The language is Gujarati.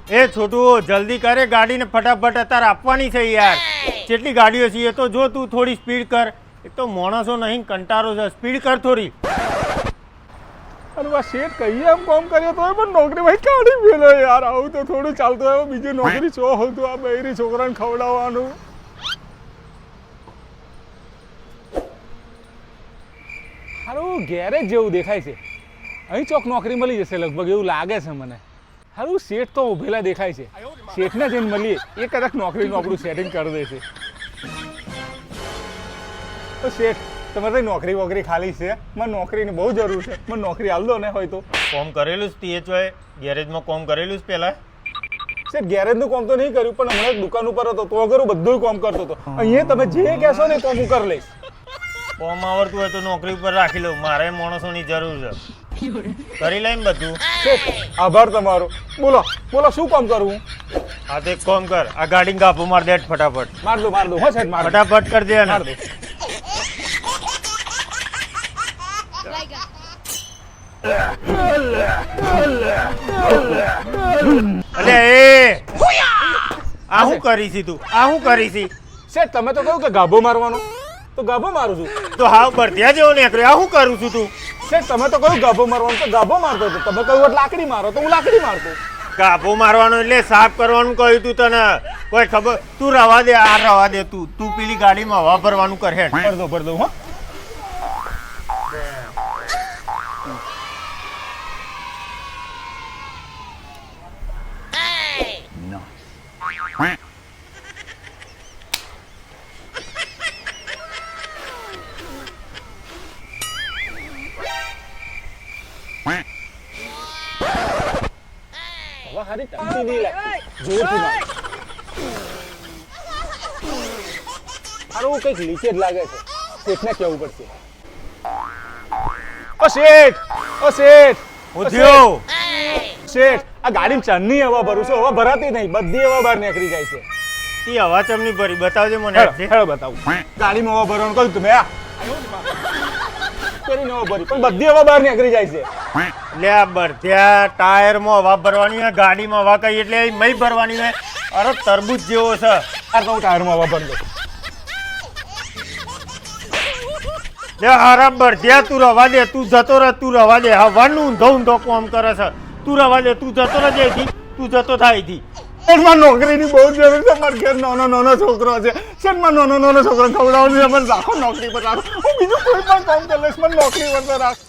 એ છોટું જલ્દી કરે ગાડીને ફટાફટ અત્યારે આપવાની છે યાર. કેટલી ગાડીઓ છે એ તો જો, તું થોડી સ્પીડ કર. એક તો માણસો નહીં કંટાળો છે, સ્પીડ કર થોડી. અરે બા શેઠ કહીએ એમ કામ કર્યો તો પણ નોકરી ભાઈ કાઢી મેલો યાર. આવું તો થોડું ચાલતું હોય. બીજી નોકરી શું હતું આ બૈરી છોકરાને ખવડાવવાનું. સારું ગેરેજ જેવું દેખાય છે. અહીં ચોક નોકરી મળી જશે લગભગ એવું લાગે છે મને. સારું શેઠ તો ઉભેલા દેખાય છે. શેઠને જઈને મળીએ એ કદાચ નોકરીનું આપણું સેટિંગ કરી દેશે. તો શેઠ તમારે નોકરી વોકરી ખાલી છે? મને નોકરીની બહુ જરૂર છે. મને નોકરી આલ દો ને હોય તો. કોમ કરેલું જ THY ગેરેજમાં કોમ કરેલું જ પહેલા? શેઠ ગેરેજનું કામ તો નહીં કર્યું પણ હમણાં દુકાન ઉપર હતો તો કરું બધું કામ કરતો હતો. અહીંયા તમે જે કહેશો ને કામ હું કરી લઈશ. કોમ આવડતું હોય તો નોકરી ઉપર રાખી લઉં. મારે માણસોની જરૂર છે, કરી લઈને બધું. શેઠ આભાર તમારો. બોલો બોલો શું કામ કરવું? હા તો એક કામ કર, આ ગાડીને કાપો માર દે ફટાફટ. માર દો હો શેઠ માર દો. ફટાફટ કરી દે માર દો. અલે એ આ શું કરી છી તું? આ શું કરી છી? શેઠ તમે તો કહ્યું કે ગાભો મારવાનો તો ગાભો મારું છું. તો હાવ બરધ્યા જેવો નીકળ્યો. આ શું કરું છું તું? શેઠ તમે તો કહ્યું ગાભો મારવાનો તો ગાભો મારતો હતો. તમે કહ્યું એટલે લાકડી મારો તો હું લાકડી મારતો. ગાભો મારવાનો એટલે સાફ કરવાનું કહ્યું તું તને. કોઈ ખબર? તું રવા દે, આ રવા દે. તું પેલી ગાડીમાં હવા ભરવાનું કરે. ભર દો હો. હારી ટંકી નહીં લાગતી જોરથી માર. હારું કંઈક લીકેજ લાગે છે. શેઠને કહેવું પડશે. ઓ શેઠ ઓ શેઠ ઉધ્યો શેઠ આ ગાડીમાં ચાંદની હવા ભરું છું. હવા ભરાતી નહીં, બધી હવા બહાર નીકળી જાય છે. ઈ હવા ચમની ભરી બતાવજે મને. હેડો બતાવું. ગાડીમાં હવા ભરવાનું કહ્યું તમે આ કરીને હવા ભરી પણ બધી હવા બહાર નીકળી જાય છે. એટલે આ બરધ્યા ટાયરમાં હવા ભરવાની હોય, ગાડીમાં હવા કઈ એટલે મય ભરવાની હોય. અરે તરબૂચ જેવો છે. આ તો હું ટાયરમાં હવા ભરી દઉં. લે હારા બરધ્યા તું રવા દે, તું જતો રહે, તું રવા દે. હવાનું ઊંધો ઊંધો કોમ કરે છે. તું રવા દે, તું જતો રહે અહીંથી, તું જતો થાય અહીંથી. મારે નોકરીની બહુ જરૂર છે. મારા ઘેર નાનો છોકરો છે. શેઠ મારે નાનો છોકરો ખવડાવવાનું છે. મને રાખો નોકરી પર રાખો. હું બીજું કોઈ પણ કામ કરી લઈશ. મને નોકરી પર રાખો.